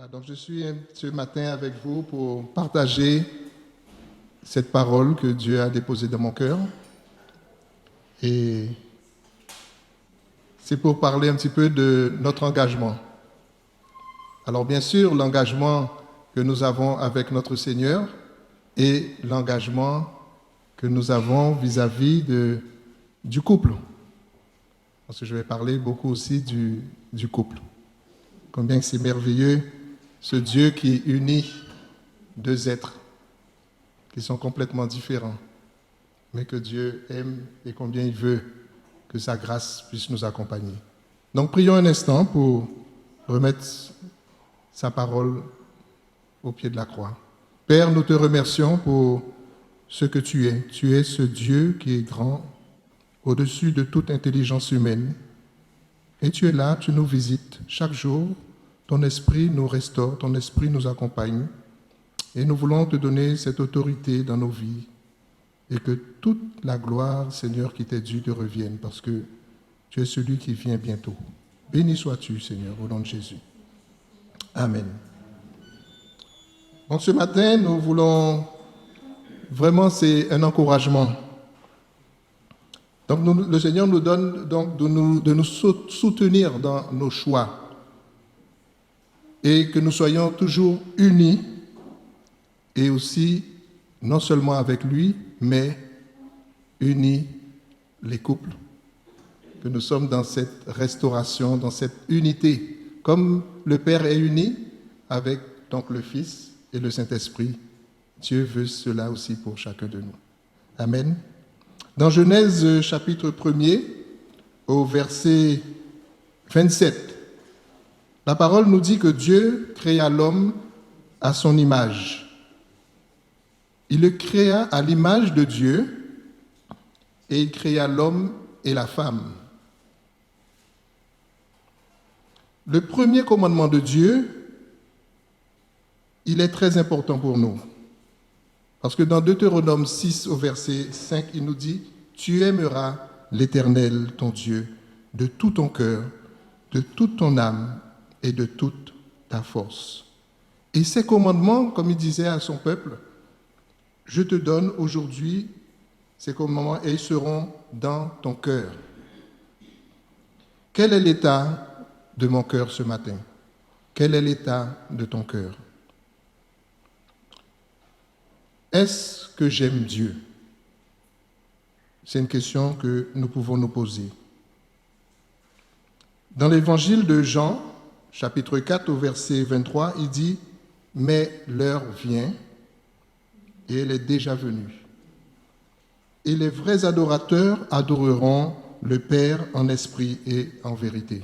Voilà, donc je suis ce matin avec vous pour partager cette parole que Dieu a déposée dans mon cœur. Et c'est pour parler un petit peu de notre engagement. Alors bien sûr, l'engagement que nous avons avec notre Seigneur et l'engagement que nous avons vis-à-vis du couple. Parce que je vais parler beaucoup aussi du couple. Combien c'est merveilleux, ce Dieu qui unit deux êtres qui sont complètement différents, mais que Dieu aime et combien il veut que sa grâce puisse nous accompagner. Donc prions un instant pour remettre sa parole au pied de la croix. Père, nous te remercions pour ce que tu es. Tu es ce Dieu qui est grand, au-dessus de toute intelligence humaine. Et tu es là, tu nous visites chaque jour. Ton esprit nous restaure, ton esprit nous accompagne. Et nous voulons te donner cette autorité dans nos vies. Et que toute la gloire, Seigneur, qui t'est due te revienne, parce que tu es celui qui vient bientôt. Béni sois-tu, Seigneur, au nom de Jésus. Amen. Donc ce matin, nous voulons, vraiment c'est un encouragement. Donc le Seigneur nous donne donc de nous soutenir dans nos choix. Et que nous soyons toujours unis, et aussi, non seulement avec lui, mais unis les couples. Que nous sommes dans cette restauration, dans cette unité. Comme le Père est uni avec donc le Fils et le Saint-Esprit, Dieu veut cela aussi pour chacun de nous. Amen. Dans Genèse chapitre 1er, au verset 27, la parole nous dit que Dieu créa l'homme à son image. Il le créa à l'image de Dieu et il créa l'homme et la femme. Le premier commandement de Dieu, il est très important pour nous. Parce que dans Deutéronome 6 au verset 5, il nous dit « Tu aimeras l'Éternel, ton Dieu, de tout ton cœur, de toute ton âme et de toute ta force. » Et ces commandements, comme il disait à son peuple, je te donne aujourd'hui ces commandements et ils seront dans ton cœur. Quel est l'état de mon cœur ce matin? Quel est l'état de ton cœur? Est-ce que j'aime Dieu? C'est une question que nous pouvons nous poser. Dans l'évangile de Jean, chapitre 4, au verset 23, il dit « Mais l'heure vient, et elle est déjà venue. Et les vrais adorateurs adoreront le Père en esprit et en vérité.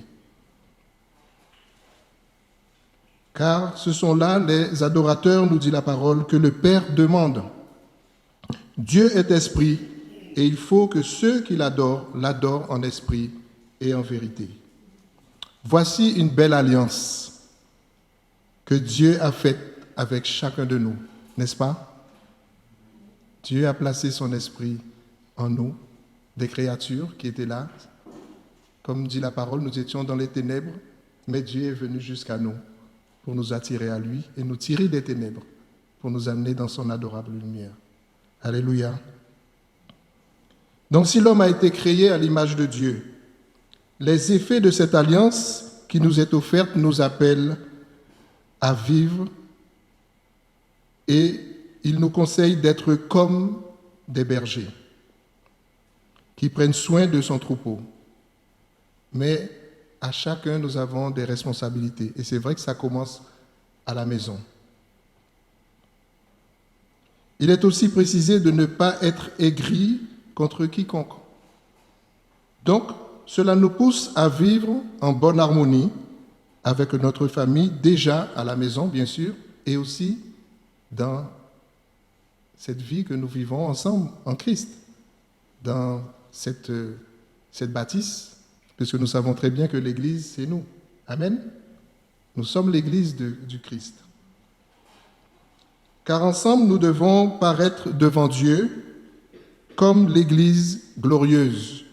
Car ce sont là les adorateurs, nous dit la parole, que le Père demande. Dieu est esprit, et il faut que ceux qui l'adorent en esprit et en vérité. Voici une belle alliance que Dieu a faite avec chacun de nous, n'est-ce pas? Dieu a placé son esprit en nous, des créatures qui étaient là. Comme dit la parole, nous étions dans les ténèbres, mais Dieu est venu jusqu'à nous pour nous attirer à lui et nous tirer des ténèbres, pour nous amener dans son adorable lumière. Alléluia. Donc si l'homme a été créé à l'image de Dieu, les effets de cette alliance qui nous est offerte nous appellent à vivre et il nous conseille d'être comme des bergers qui prennent soin de son troupeau. Mais à chacun, nous avons des responsabilités. Et c'est vrai que ça commence à la maison. Il est aussi précisé de ne pas être aigri contre quiconque. Donc, cela nous pousse à vivre en bonne harmonie avec notre famille, déjà à la maison, bien sûr, et aussi dans cette vie que nous vivons ensemble en Christ, dans cette bâtisse, puisque nous savons très bien que l'Église, c'est nous. Amen. Nous sommes l'Église du Christ. Car ensemble, nous devons paraître devant Dieu comme l'Église glorieuse,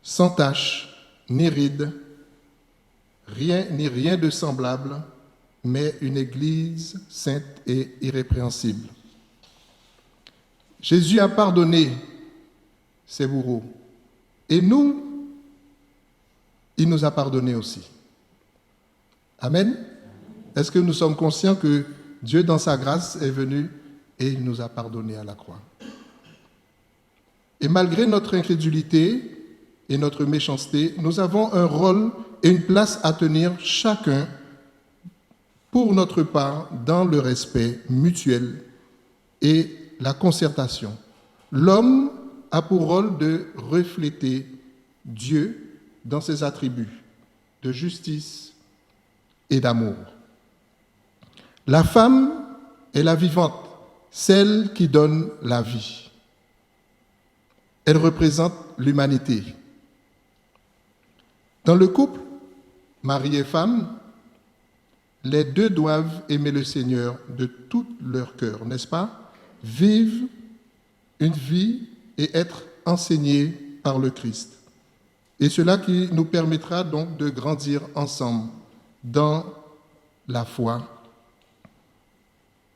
sans tache, ni ride, ni rien de semblable, mais une Église sainte et irrépréhensible. Jésus a pardonné ses bourreaux. Et nous, il nous a pardonné aussi. Amen. Est-ce que nous sommes conscients que Dieu, dans sa grâce, est venu et il nous a pardonné à la croix? Et malgré notre incrédulité et notre méchanceté, nous avons un rôle et une place à tenir chacun pour notre part dans le respect mutuel et la concertation. L'homme a pour rôle de refléter Dieu dans ses attributs de justice et d'amour. La femme est la vivante, celle qui donne la vie. Elle représente l'humanité. Dans le couple, mari et femme, les deux doivent aimer le Seigneur de tout leur cœur, n'est-ce pas? Vivre une vie et être enseignés par le Christ. Et cela qui nous permettra donc de grandir ensemble dans la foi,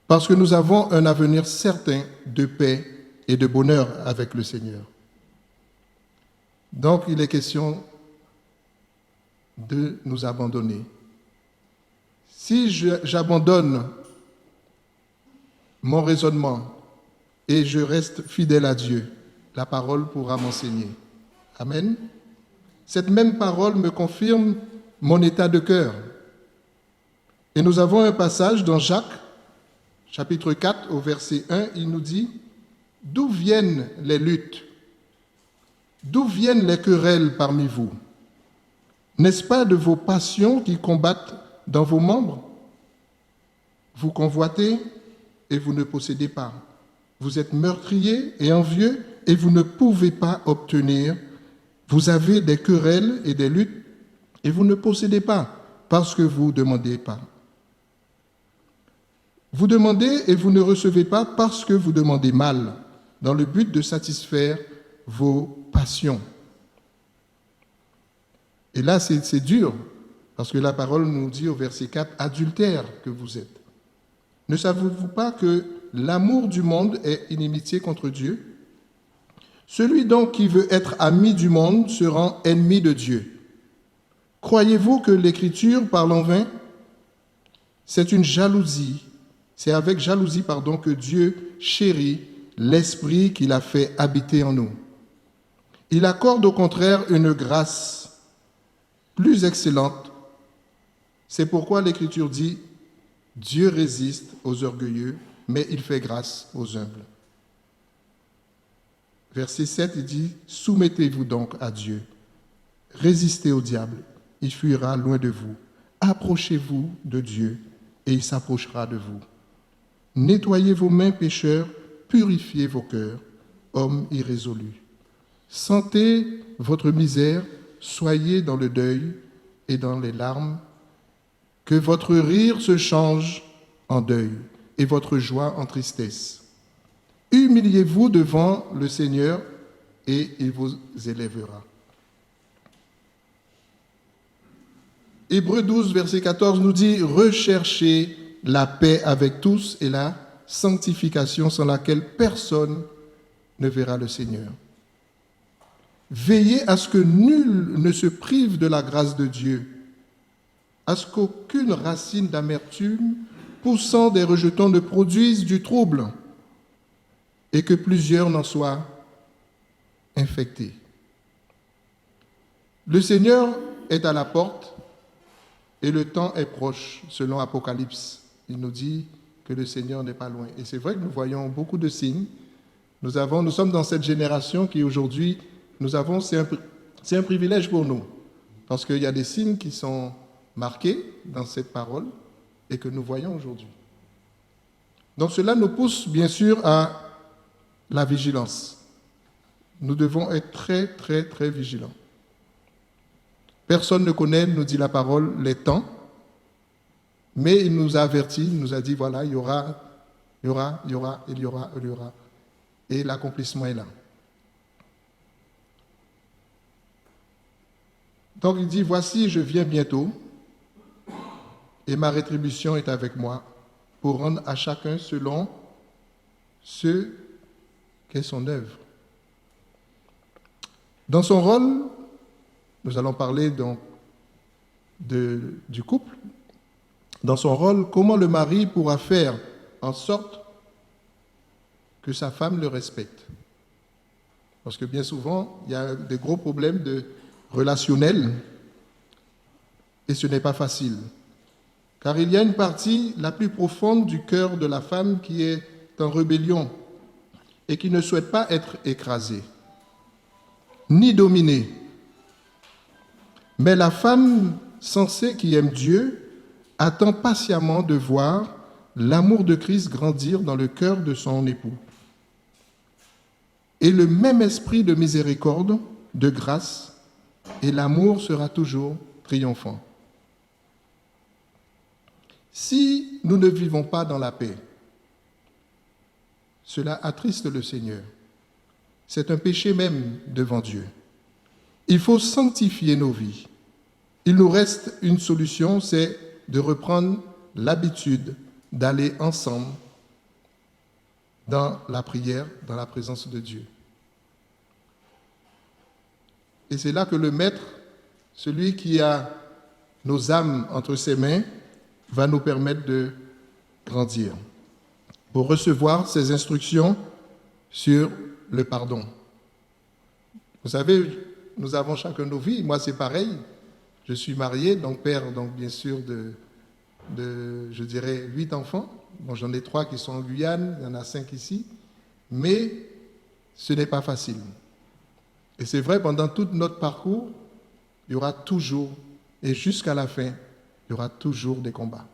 parce que nous avons un avenir certain de paix et de bonheur avec le Seigneur. Donc il est question de nous abandonner. Si j'abandonne mon raisonnement et je reste fidèle à Dieu, la parole pourra m'enseigner. Amen. Cette même parole me confirme mon état de cœur. Et nous avons un passage dans Jacques, chapitre 4, au verset 1, il nous dit « D'où viennent les luttes? D'où viennent les querelles parmi vous? N'est-ce pas de vos passions qui combattent dans vos membres? Vous convoitez et vous ne possédez pas. Vous êtes meurtriers et envieux et vous ne pouvez pas obtenir. Vous avez des querelles et des luttes et vous ne possédez pas parce que vous ne demandez pas. Vous demandez et vous ne recevez pas parce que vous demandez mal, dans le but de satisfaire vos passions. » Et là, c'est dur, parce que la parole nous dit au verset 4, « Adultère que vous êtes. Ne savez-vous pas que l'amour du monde est inimitié contre Dieu? Celui donc qui veut être ami du monde se rend ennemi de Dieu. Croyez-vous que l'Écriture parle en vain? C'est avec jalousie que Dieu chérit l'esprit qu'il a fait habiter en nous. Il accorde au contraire une grâce plus excellente. C'est pourquoi l'Écriture dit « Dieu résiste aux orgueilleux, mais il fait grâce aux humbles. » Verset 7, il dit « Soumettez-vous donc à Dieu, résistez au diable, il fuira loin de vous. Approchez-vous de Dieu, et il s'approchera de vous. Nettoyez vos mains, pécheurs, purifiez vos cœurs, hommes irrésolus. Sentez votre misère, soyez dans le deuil et dans les larmes, que votre rire se change en deuil et votre joie en tristesse. Humiliez-vous devant le Seigneur et il vous élèvera. » Hébreux 12, verset 14 nous dit « Recherchez la paix avec tous et la sanctification sans laquelle personne ne verra le Seigneur. Veillez à ce que nul ne se prive de la grâce de Dieu, à ce qu'aucune racine d'amertume poussant des rejetons ne produise du trouble et que plusieurs n'en soient infectés. » Le Seigneur est à la porte et le temps est proche, selon Apocalypse. Il nous dit que le Seigneur n'est pas loin. Et c'est vrai que nous voyons beaucoup de signes. Nous sommes dans cette génération qui aujourd'hui, c'est un privilège pour nous, parce qu'il y a des signes qui sont marqués dans cette parole et que nous voyons aujourd'hui. Donc cela nous pousse bien sûr à la vigilance. Nous devons être très, très, très vigilants. Personne ne connaît, nous dit la parole, les temps, mais il nous a avertis, il nous a dit, voilà, il y aura. Et l'accomplissement est là. Donc il dit, voici, je viens bientôt. et ma rétribution est avec moi, pour rendre à chacun selon ce qu'est son œuvre. Dans son rôle, nous allons parler donc du couple. Dans son rôle, comment le mari pourra faire en sorte que sa femme le respecte? Parce que bien souvent, il y a des gros problèmes relationnels et ce n'est pas facile. Car il y a une partie la plus profonde du cœur de la femme qui est en rébellion et qui ne souhaite pas être écrasée, ni dominée. Mais la femme sensée qui aime Dieu attend patiemment de voir l'amour de Christ grandir dans le cœur de son époux. Et le même esprit de miséricorde, de grâce, et l'amour sera toujours triomphant. Si nous ne vivons pas dans la paix, cela attriste le Seigneur. C'est un péché même devant Dieu. Il faut sanctifier nos vies. Il nous reste une solution, c'est de reprendre l'habitude d'aller ensemble dans la prière, dans la présence de Dieu. Et c'est là que le Maître, celui qui a nos âmes entre ses mains, va nous permettre de grandir, pour recevoir ses instructions sur le pardon. Vous savez, nous avons chacun nos vies. Moi, c'est pareil. Je suis marié, donc père, donc bien sûr, je dirais, 8 enfants. Bon, j'en ai 3 qui sont en Guyane, il y en a 5 ici. Mais ce n'est pas facile. Et c'est vrai, pendant tout notre parcours, il y aura toujours, et jusqu'à la fin, il y aura toujours des combats.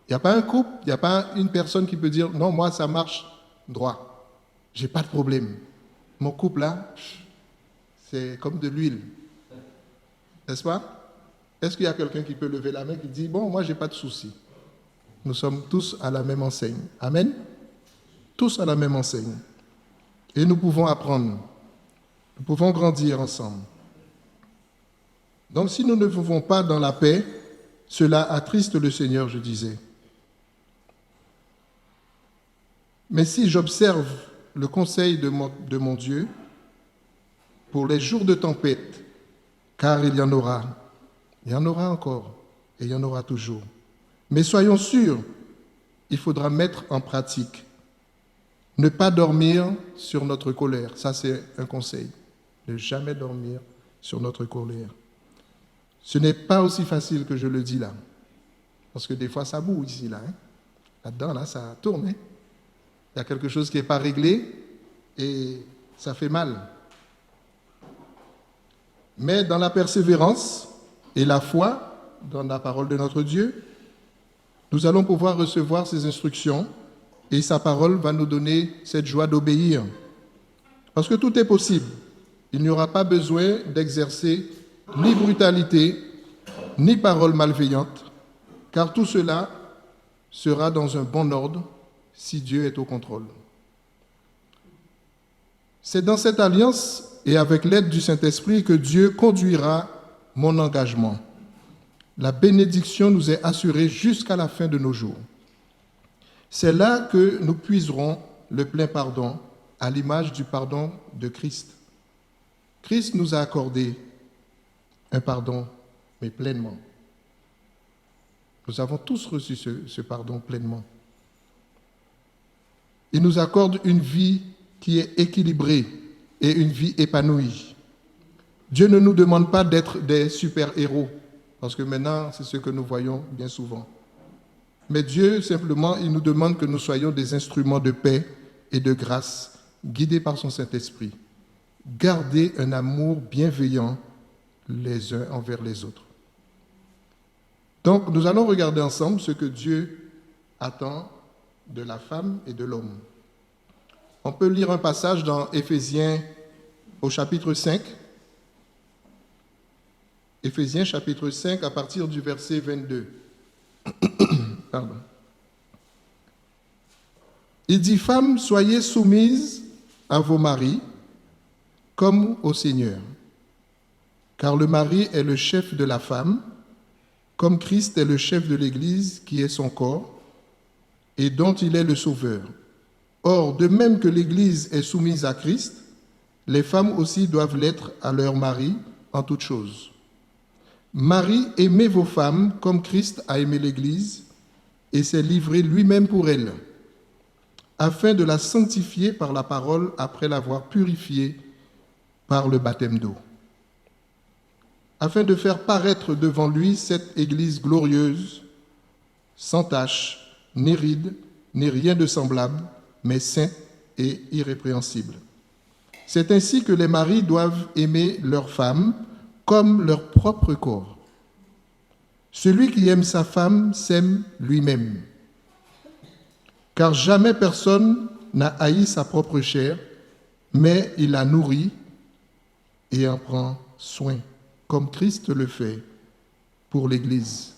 Il n'y a pas un couple, il n'y a pas une personne qui peut dire « Non, moi, ça marche droit. J'ai pas de problème. Mon couple, là, c'est comme de l'huile. » N'est-ce pas? Est-ce qu'il y a quelqu'un qui peut lever la main qui dit « Bon, moi, j'ai pas de souci. » Nous sommes tous à la même enseigne. Amen? Tous à la même enseigne. Et nous pouvons apprendre. Nous pouvons grandir ensemble. Donc, si nous ne vivons pas dans la paix, cela attriste le Seigneur, je disais. Mais si j'observe le conseil de mon Dieu pour les jours de tempête, car il y en aura encore, et il y en aura toujours. Mais soyons sûrs, il faudra mettre en pratique. Ne pas dormir sur notre colère, ça c'est un conseil. Ne jamais dormir sur notre colère. Ce n'est pas aussi facile que je le dis là. Parce que des fois, ça bouge ici, là. Hein. Là-dedans, là, ça tourne. Hein. Il y a quelque chose qui n'est pas réglé et ça fait mal. Mais dans la persévérance et la foi, dans la parole de notre Dieu, nous allons pouvoir recevoir ses instructions et sa parole va nous donner cette joie d'obéir. Parce que tout est possible. Il n'y aura pas besoin d'exercer ni brutalité, ni parole malveillante, car tout cela sera dans un bon ordre si Dieu est au contrôle. C'est dans cette alliance et avec l'aide du Saint-Esprit que Dieu conduira mon engagement. La bénédiction nous est assurée jusqu'à la fin de nos jours. C'est là que nous puiserons le plein pardon à l'image du pardon de Christ. Christ nous a accordé un pardon, mais pleinement. Nous avons tous reçu ce pardon pleinement. Il nous accorde une vie qui est équilibrée et une vie épanouie. Dieu ne nous demande pas d'être des super-héros, parce que maintenant, c'est ce que nous voyons bien souvent. Mais Dieu, simplement, il nous demande que nous soyons des instruments de paix et de grâce, guidés par son Saint-Esprit. Garder un amour bienveillant les uns envers les autres. Donc, nous allons regarder ensemble ce que Dieu attend de la femme et de l'homme. On peut lire un passage dans Éphésiens au chapitre 5. Éphésiens chapitre 5 à partir du verset 22. Pardon. Il dit « Femmes, soyez soumises à vos maris comme au Seigneur. Car le mari est le chef de la femme, comme Christ est le chef de l'Église qui est son corps et dont il est le sauveur. Or, de même que l'Église est soumise à Christ, les femmes aussi doivent l'être à leur mari en toutes choses. Marie, aimez vos femmes comme Christ a aimé l'Église et s'est livré lui-même pour elle, afin de la sanctifier par la parole après l'avoir purifiée par le baptême d'eau, afin de faire paraître devant lui cette Église glorieuse, sans tache, ni ride, ni rien de semblable, mais sainte et irrépréhensible. C'est ainsi que les maris doivent aimer leurs femmes comme leur propre corps. Celui qui aime sa femme s'aime lui-même, car jamais personne n'a haï sa propre chair, mais il la nourrit et en prend soin, comme Christ le fait pour l'Église.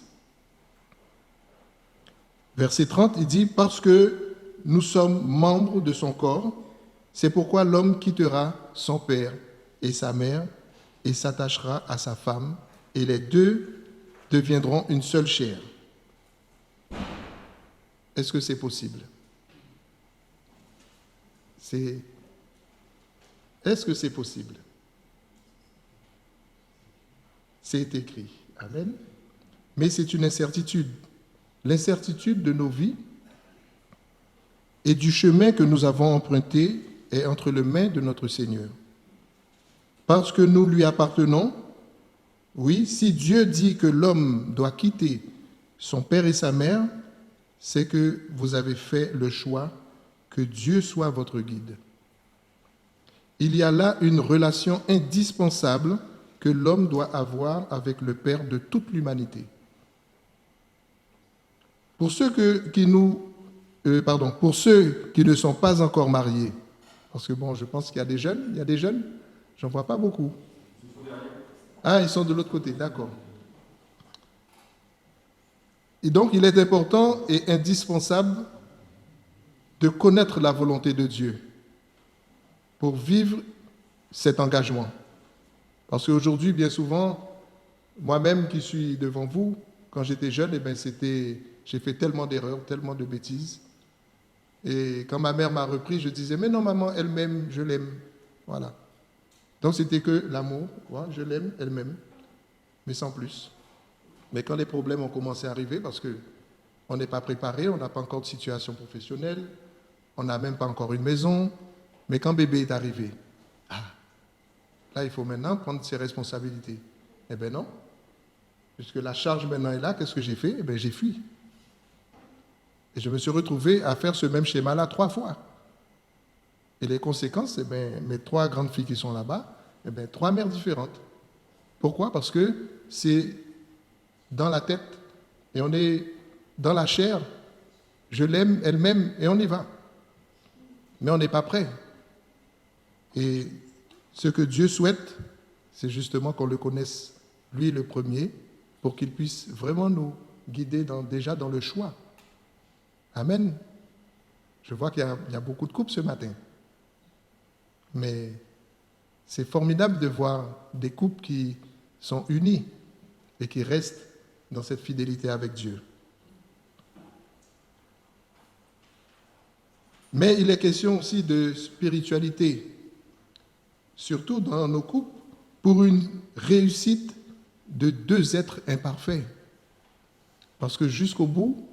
Verset 30, il dit « Parce que nous sommes membres de son corps, c'est pourquoi l'homme quittera son père et sa mère et s'attachera à sa femme, et les deux deviendront une seule chair. » Est-ce que c'est possible? Est-ce que c'est possible? C'est écrit. Amen. Mais c'est une incertitude. L'incertitude de nos vies et du chemin que nous avons emprunté est entre les mains de notre Seigneur. Parce que nous lui appartenons, oui, si Dieu dit que l'homme doit quitter son père et sa mère, c'est que vous avez fait le choix que Dieu soit votre guide. Il y a là une relation indispensable que l'homme doit avoir avec le Père de toute l'humanité. Pour ceux qui ne sont pas encore mariés, parce que bon, je pense qu'il y a des jeunes, j'en vois pas beaucoup. Ah, ils sont de l'autre côté, d'accord. Et donc, il est important et indispensable de connaître la volonté de Dieu pour vivre cet engagement. Parce qu'aujourd'hui, bien souvent, moi-même qui suis devant vous, quand j'étais jeune, j'ai fait tellement d'erreurs, tellement de bêtises. Et quand ma mère m'a repris, je disais, mais non maman, elle m'aime, je l'aime. Voilà. Donc c'était que l'amour, ouais, je l'aime, elle m'aime, mais sans plus. Mais quand les problèmes ont commencé à arriver, parce qu'on n'est pas préparé, on n'a pas encore de situation professionnelle, on n'a même pas encore une maison, mais quand bébé est arrivé, là il faut maintenant prendre ses responsabilités. Eh bien non, puisque la charge maintenant est là, qu'est-ce que j'ai fait? Eh bien j'ai fui. Et je me suis retrouvé à faire ce même schéma-là 3 fois. Et les conséquences, eh bien, mes 3 grandes filles qui sont là-bas, eh bien, 3 mères différentes. Pourquoi? Parce que c'est dans la tête et on est dans la chair. Je l'aime, elle m'aime et on y va. Mais on n'est pas prêt. Et ce que Dieu souhaite, c'est justement qu'on le connaisse, lui le premier, pour qu'il puisse vraiment nous guider déjà dans le choix. Amen. Je vois qu'il y a beaucoup de couples ce matin. Mais c'est formidable de voir des couples qui sont unis et qui restent dans cette fidélité avec Dieu. Mais il est question aussi de spiritualité, surtout dans nos couples, pour une réussite de 2 êtres imparfaits. Parce que jusqu'au bout,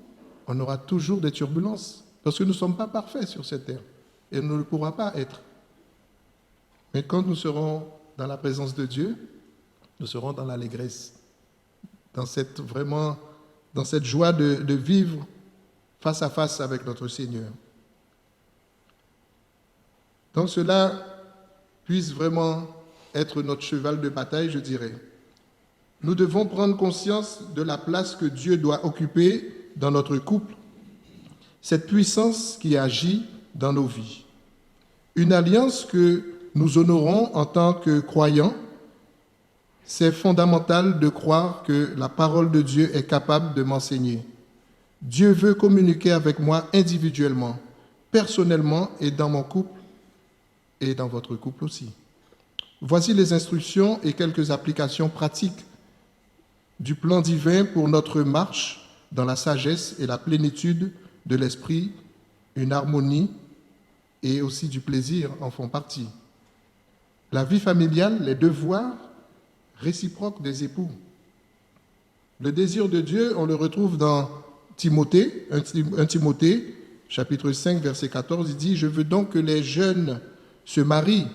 on aura toujours des turbulences, parce que nous ne sommes pas parfaits sur cette terre, et on ne le pourra pas être. Mais quand nous serons dans la présence de Dieu, nous serons dans l'allégresse, dans cette joie de vivre face à face avec notre Seigneur. Donc cela puisse vraiment être notre cheval de bataille, je dirais. Nous devons prendre conscience de la place que Dieu doit occuper dans notre couple, cette puissance qui agit dans nos vies. Une alliance que nous honorons en tant que croyants, c'est fondamental de croire que la parole de Dieu est capable de m'enseigner. Dieu veut communiquer avec moi individuellement, personnellement et dans mon couple et dans votre couple aussi. Voici les instructions et quelques applications pratiques du plan divin pour notre marche dans la sagesse et la plénitude de l'esprit, une harmonie et aussi du plaisir en font partie. La vie familiale, les devoirs réciproques des époux. Le désir de Dieu, on le retrouve dans Timothée, 1 Timothée, chapitre 5, verset 14, il dit « Je veux donc que les jeunes se marient,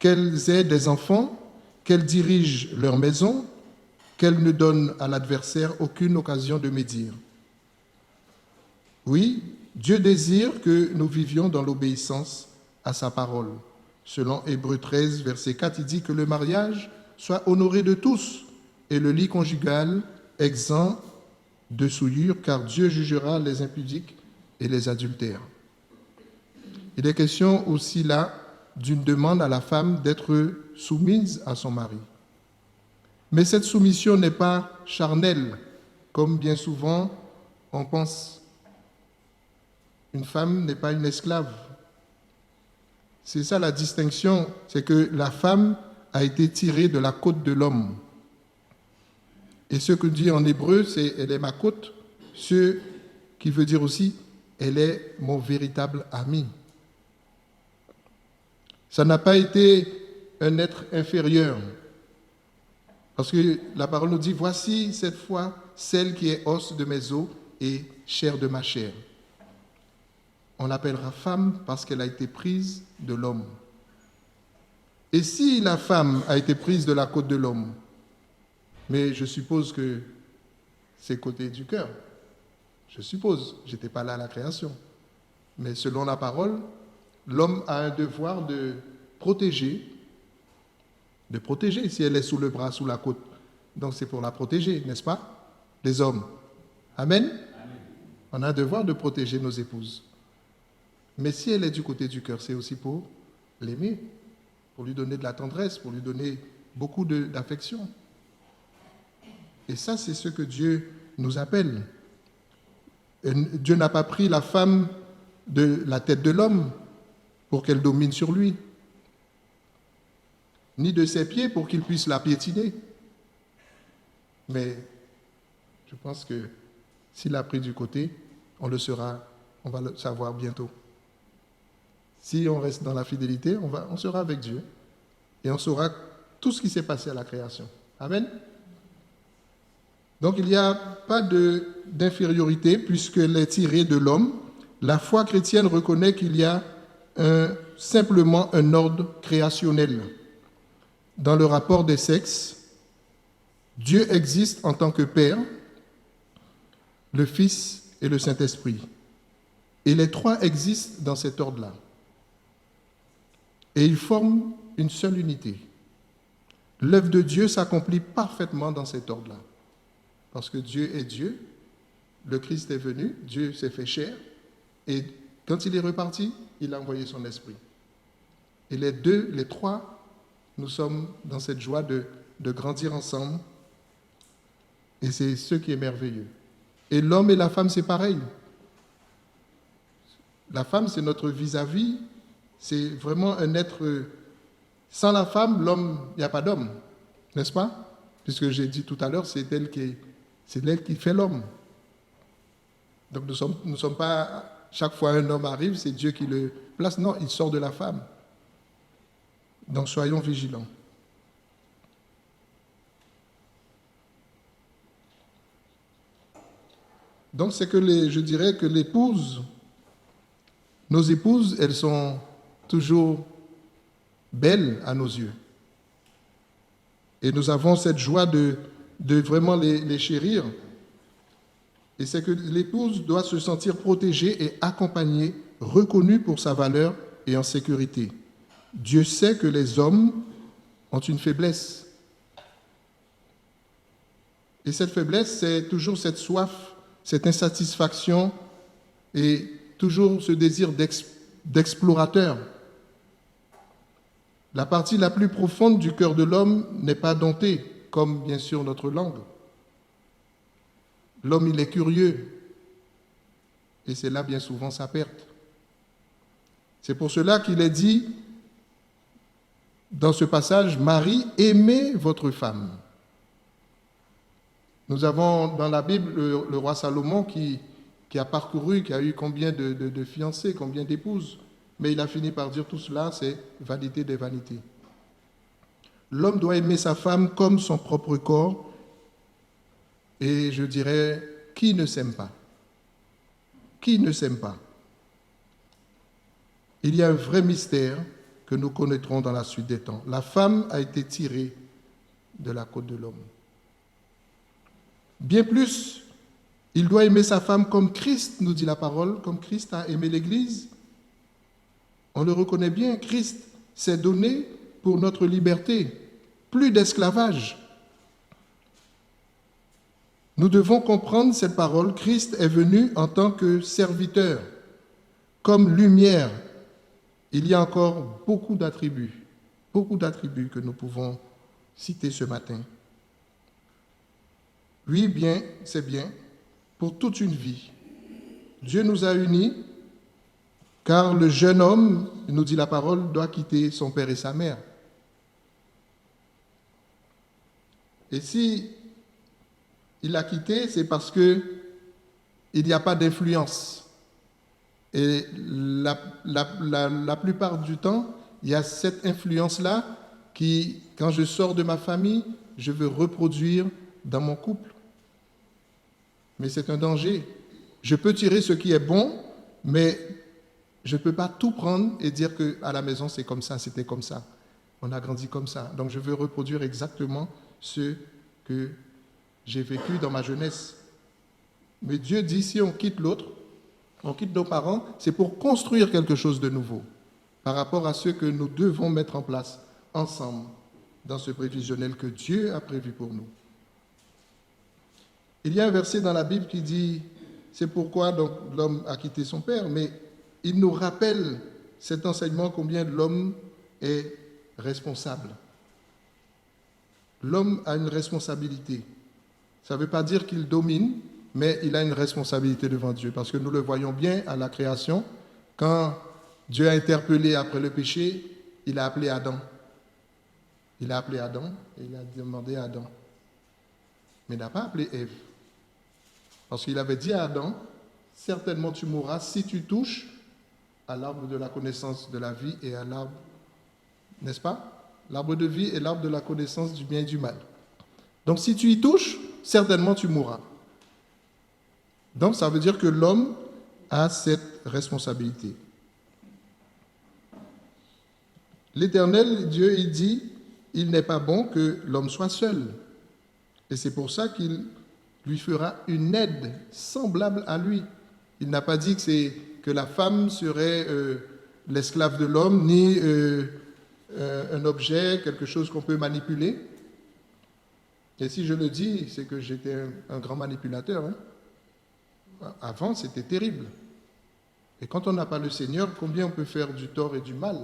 qu'elles aient des enfants, qu'elles dirigent leur maison, qu'elles ne donnent à l'adversaire aucune occasion de médire. » Oui, Dieu désire que nous vivions dans l'obéissance à sa parole. Selon Hébreux 13, verset 4, il dit que le mariage soit honoré de tous et le lit conjugal exempt de souillure, car Dieu jugera les impudiques et les adultères. Il est question aussi là d'une demande à la femme d'être soumise à son mari. Mais cette soumission n'est pas charnelle, comme bien souvent on pense. Une femme n'est pas une esclave. C'est ça la distinction, c'est que la femme a été tirée de la côte de l'homme. Et ce que dit en hébreu, c'est « elle est ma côte », ce qui veut dire aussi « elle est mon véritable ami ». Ça n'a pas été un être inférieur. Parce que la parole nous dit « voici cette fois celle qui est os de mes os et chair de ma chair ». On l'appellera femme parce qu'elle a été prise de l'homme. Et si la femme a été prise de la côte de l'homme, mais je suppose que c'est côté du cœur, je suppose, je n'étais pas là à la création, mais selon la parole, l'homme a un devoir de protéger si elle est sous le bras, sous la côte. Donc c'est pour la protéger, n'est-ce pas, les hommes? Amen? Amen. On a un devoir de protéger nos épouses. Mais si elle est du côté du cœur, c'est aussi pour l'aimer, pour lui donner de la tendresse, pour lui donner beaucoup d'affection. Et ça, c'est ce que Dieu nous appelle. Et Dieu n'a pas pris la femme de la tête de l'homme pour qu'elle domine sur lui, ni de ses pieds pour qu'il puisse la piétiner. Mais je pense que s'il l'a pris du côté, on va le savoir bientôt. Si on reste dans la fidélité, on sera avec Dieu et on saura tout ce qui s'est passé à la création. Amen. Donc il n'y a pas d'infériorité puisqu'elle est tirée de l'homme. La foi chrétienne reconnaît qu'il y a simplement un ordre créationnel. Dans le rapport des sexes, Dieu existe en tant que Père, le Fils et le Saint-Esprit. Et les trois existent dans cet ordre-là. Et ils forment une seule unité. L'œuvre de Dieu s'accomplit parfaitement dans cet ordre-là. Parce que Dieu est Dieu, le Christ est venu, Dieu s'est fait chair, et quand il est reparti, il a envoyé son esprit. Et les trois, nous sommes dans cette joie de grandir ensemble, et c'est ce qui est merveilleux. Et l'homme et la femme, c'est pareil. La femme, c'est notre vis-à-vis, c'est vraiment un être... Sans la femme, l'homme, il n'y a pas d'homme, n'est-ce pas? Puisque j'ai dit tout à l'heure, c'est elle qui fait l'homme. Donc nous ne sommes pas, chaque fois un homme arrive, c'est Dieu qui le place. Non, il sort de la femme. Donc soyons vigilants. Donc c'est que je dirais que nos épouses, elles sont toujours belles à nos yeux. Et nous avons cette joie de vraiment les chérir. Et c'est que l'épouse doit se sentir protégée et accompagnée, reconnue pour sa valeur et en sécurité. Dieu sait que les hommes ont une faiblesse. Et cette faiblesse, c'est toujours cette soif, cette insatisfaction et toujours ce désir d'explorateur. La partie la plus profonde du cœur de l'homme n'est pas domptée, comme bien sûr notre langue. L'homme, il est curieux, et c'est là bien souvent sa perte. C'est pour cela qu'il est dit dans ce passage, « Marie, aimez votre femme. » Nous avons dans la Bible le roi Salomon qui a parcouru, qui a eu combien de fiancées, combien d'épouses, mais il a fini par dire tout cela, c'est vanité des vanités. L'homme doit aimer sa femme comme son propre corps, et je dirais, qui ne s'aime pas? Qui ne s'aime pas? Il y a un vrai mystère que nous connaîtrons dans la suite des temps. La femme a été tirée de la côte de l'homme. Bien plus, il doit aimer sa femme comme Christ, nous dit la parole, comme Christ a aimé l'Église. On le reconnaît bien, Christ s'est donné pour notre liberté, plus d'esclavage. Nous devons comprendre cette parole. Christ est venu en tant que serviteur, comme lumière. Il y a encore beaucoup d'attributs que nous pouvons citer ce matin. Oui, bien, c'est bien, pour toute une vie. Dieu nous a unis, car le jeune homme, nous dit la parole, doit quitter son père et sa mère. Et si il l'a quitté, c'est parce qu'il n'y a pas d'influence. Et la plupart du temps, il y a cette influence-là qui, quand je sors de ma famille, je veux reproduire dans mon couple. Mais c'est un danger. Je peux tirer ce qui est bon, mais je ne peux pas tout prendre et dire qu'à la maison, c'est comme ça, c'était comme ça. On a grandi comme ça. Donc je veux reproduire exactement ce que j'ai vécu dans ma jeunesse. Mais Dieu dit, si on quitte l'autre, on quitte nos parents, c'est pour construire quelque chose de nouveau par rapport à ce que nous devons mettre en place ensemble dans ce prévisionnel que Dieu a prévu pour nous. Il y a un verset dans la Bible qui dit, c'est pourquoi donc l'homme a quitté son père, mais il nous rappelle cet enseignement combien l'homme est responsable. L'homme a une responsabilité. Ça ne veut pas dire qu'il domine, mais il a une responsabilité devant Dieu, parce que nous le voyons bien à la création. Quand Dieu a interpellé après le péché, il a appelé Adam. Il a appelé Adam et il a demandé à Adam. Mais il n'a pas appelé Ève. Parce qu'il avait dit à Adam, certainement tu mourras si tu touches à l'arbre de la connaissance de la vie et à l'arbre, n'est-ce pas? L'arbre de vie et l'arbre de la connaissance du bien et du mal. Donc si tu y touches, certainement tu mourras. Donc ça veut dire que l'homme a cette responsabilité. L'Éternel, Dieu, il dit, il n'est pas bon que l'homme soit seul. Et c'est pour ça qu'il lui fera une aide semblable à lui. Il n'a pas dit que la femme serait l'esclave de l'homme, ni un objet, quelque chose qu'on peut manipuler. Et si je le dis, c'est que j'étais un grand manipulateur. Avant, c'était terrible. Et quand on n'a pas le Seigneur, combien on peut faire du tort et du mal?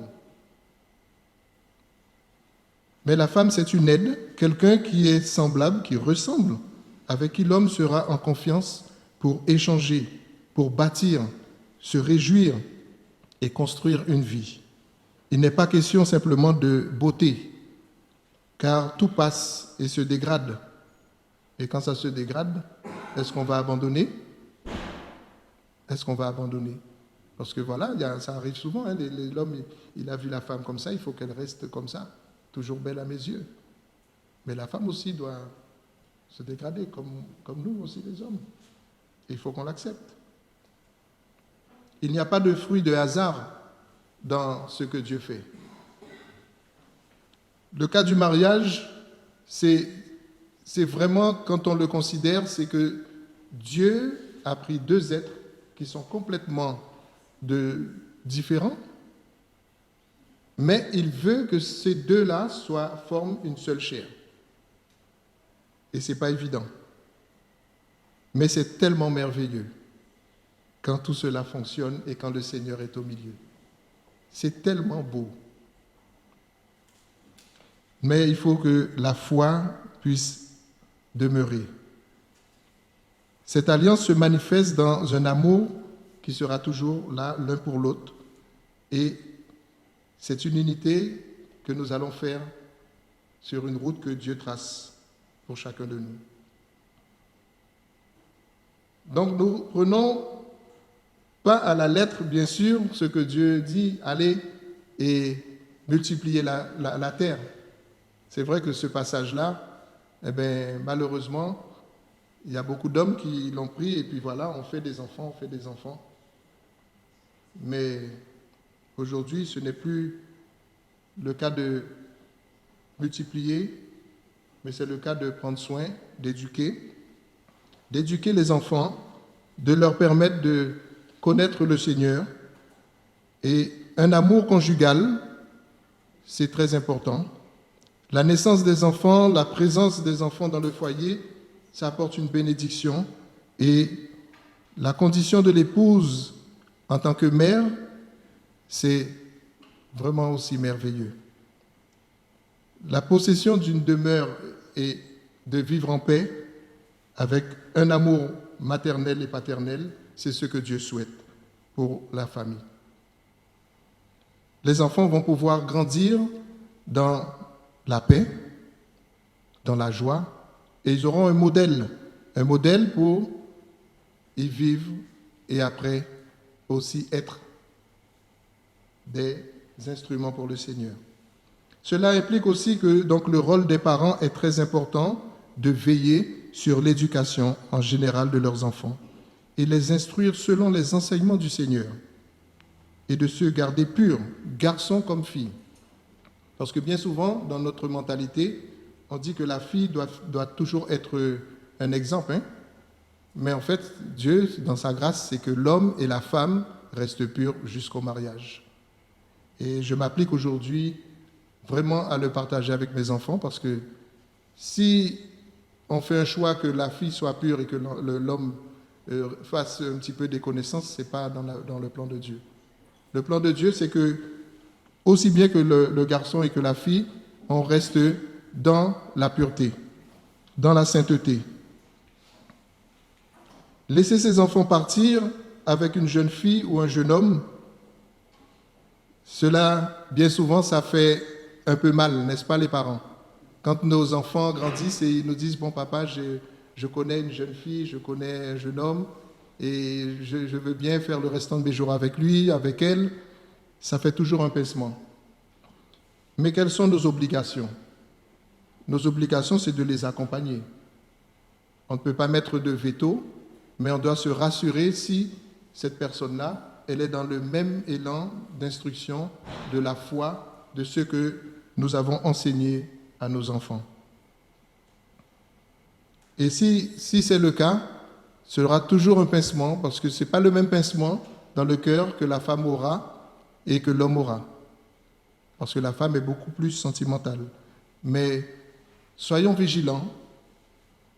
Mais la femme, c'est une aide, quelqu'un qui est semblable, qui ressemble, avec qui l'homme sera en confiance pour échanger, pour bâtir, se réjouir et construire une vie. Il n'est pas question simplement de beauté, car tout passe et se dégrade. Et quand ça se dégrade, est-ce qu'on va abandonner? Est-ce qu'on va abandonner? Parce que voilà, ça arrive souvent, l'homme, il a vu la femme comme ça, il faut qu'elle reste comme ça, toujours belle à mes yeux. Mais la femme aussi doit se dégrader, comme nous aussi les hommes. Il faut qu'on l'accepte. Il n'y a pas de fruit de hasard dans ce que Dieu fait. Le cas du mariage, c'est vraiment, quand on le considère, c'est que Dieu a pris deux êtres qui sont complètement différents, mais il veut que ces deux-là forment une seule chair. Et ce n'est pas évident. Mais c'est tellement merveilleux quand tout cela fonctionne et quand le Seigneur est au milieu. C'est tellement beau. Mais il faut que la foi puisse demeurer. Cette alliance se manifeste dans un amour qui sera toujours là l'un pour l'autre. Et c'est une unité que nous allons faire sur une route que Dieu trace pour chacun de nous. Donc nous prenons pas à la lettre, bien sûr, ce que Dieu dit, allez et multiplier la terre. C'est vrai que ce passage-là, eh bien, malheureusement, il y a beaucoup d'hommes qui l'ont pris et puis voilà, on fait des enfants, on fait des enfants. Mais aujourd'hui, ce n'est plus le cas de multiplier, mais c'est le cas de prendre soin, d'éduquer les enfants, de leur permettre de connaître le Seigneur. Et un amour conjugal, c'est très important. La naissance des enfants, la présence des enfants dans le foyer, ça apporte une bénédiction. Et la condition de l'épouse en tant que mère, c'est vraiment aussi merveilleux. La possession d'une demeure et de vivre en paix avec un amour maternel et paternel, c'est ce que Dieu souhaite pour la famille. Les enfants vont pouvoir grandir dans la paix, dans la joie, et ils auront un modèle pour y vivre et après aussi être des instruments pour le Seigneur. Cela implique aussi que donc, le rôle des parents est très important de veiller sur l'éducation en général de leurs enfants et les instruire selon les enseignements du Seigneur et de se garder purs, garçons comme filles. Parce que bien souvent, dans notre mentalité, on dit que la fille doit toujours être un exemple. Mais en fait, Dieu, dans sa grâce, c'est que l'homme et la femme restent purs jusqu'au mariage. Et je m'applique aujourd'hui vraiment à le partager avec mes enfants parce que si on fait un choix que la fille soit pure et que l'homme fasse un petit peu des connaissances, ce n'est pas dans le plan de Dieu. Le plan de Dieu, c'est que aussi bien que le garçon et que la fille, on reste dans la pureté, dans la sainteté. Laisser ses enfants partir avec une jeune fille ou un jeune homme, cela, bien souvent, ça fait un peu mal, n'est-ce pas, les parents? Quand nos enfants grandissent et ils nous disent, bon papa, je connais une jeune fille, je connais un jeune homme, et je veux bien faire le restant de mes jours avec lui, avec elle, ça fait toujours un pincement. Mais quelles sont nos obligations? Nos obligations, c'est de les accompagner. On ne peut pas mettre de veto, mais on doit se rassurer si cette personne-là, elle est dans le même élan d'instruction de la foi, de ce que nous avons enseigné à nos enfants. Et si c'est le cas, ce sera toujours un pincement, parce que ce n'est pas le même pincement dans le cœur que la femme aura et que l'homme aura. Parce que la femme est beaucoup plus sentimentale. Mais soyons vigilants,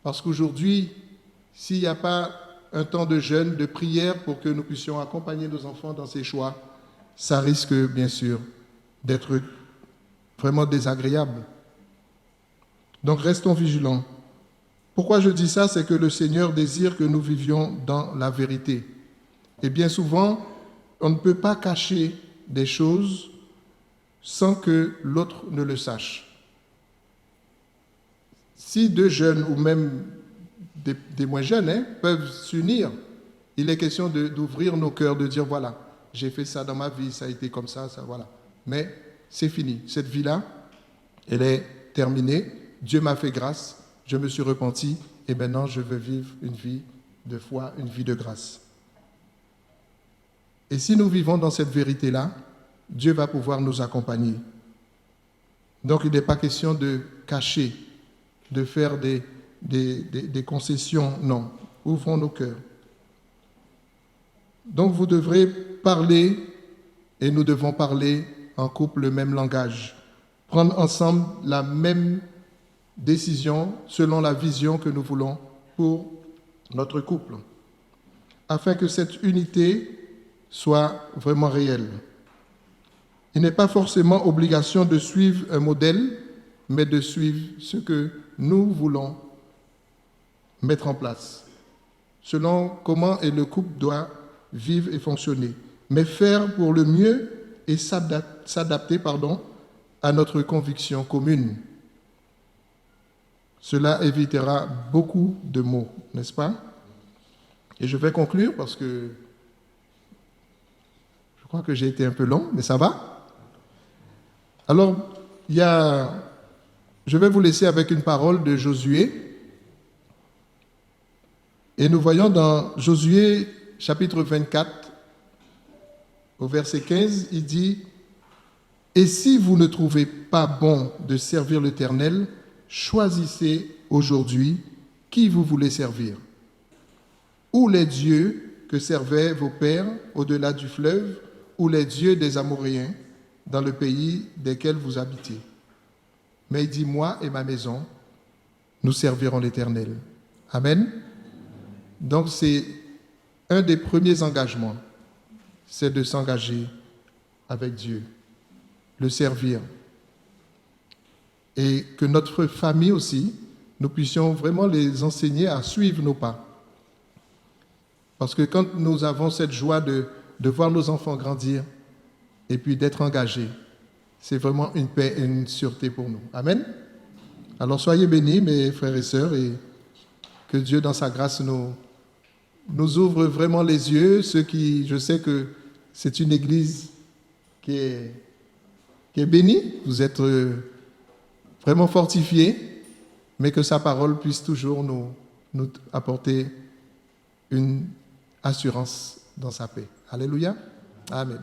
parce qu'aujourd'hui, s'il n'y a pas un temps de jeûne, de prière pour que nous puissions accompagner nos enfants dans ces choix, ça risque bien sûr d'être vraiment désagréable. Donc restons vigilants. Pourquoi je dis ça? C'est que le Seigneur désire que nous vivions dans la vérité. Et bien souvent, on ne peut pas cacher des choses sans que l'autre ne le sache. Si deux jeunes ou même des moins jeunes peuvent s'unir, il est question d'ouvrir nos cœurs, de dire voilà, j'ai fait ça dans ma vie, ça a été comme ça, voilà. Mais c'est fini. Cette vie-là, elle est terminée. Dieu m'a fait grâce, je me suis repenti et maintenant je veux vivre une vie de foi, une vie de grâce. Et si nous vivons dans cette vérité-là, Dieu va pouvoir nous accompagner. Donc il n'est pas question de cacher, de faire des concessions, non. Ouvrons nos cœurs. Donc vous devrez parler, et nous devons parler en couple le même langage, prendre ensemble la même décision selon la vision que nous voulons pour notre couple, afin que cette unité soit vraiment réelle. Il n'est pas forcément obligation de suivre un modèle, mais de suivre ce que nous voulons mettre en place, selon comment le couple doit vivre et fonctionner, mais faire pour le mieux et s'adapter à notre conviction commune. Cela évitera beaucoup de maux, n'est-ce pas? Et je vais conclure parce que je crois que j'ai été un peu long, mais ça va. Alors, je vais vous laisser avec une parole de Josué. Et nous voyons dans Josué chapitre 24, au verset 15, il dit « Et si vous ne trouvez pas bon de servir l'Éternel, choisissez aujourd'hui qui vous voulez servir. Ou les dieux que servaient vos pères au-delà du fleuve, ou les dieux des Amoréens dans le pays desquels vous habitez. Mais il dit, moi et ma maison, nous servirons l'Éternel. » Amen. Donc c'est un des premiers engagements, c'est de s'engager avec Dieu, le servir. Et que notre famille aussi, nous puissions vraiment les enseigner à suivre nos pas. Parce que quand nous avons cette joie de voir nos enfants grandir et puis d'être engagés, c'est vraiment une paix et une sûreté pour nous. Amen. Alors soyez bénis, mes frères et sœurs, et que Dieu, dans sa grâce, nous ouvre vraiment les yeux. Je sais que c'est une église qui est bénie. Vous êtes vraiment fortifiés, mais que sa parole puisse toujours nous apporter une assurance dans sa paix. Alléluia. Amen.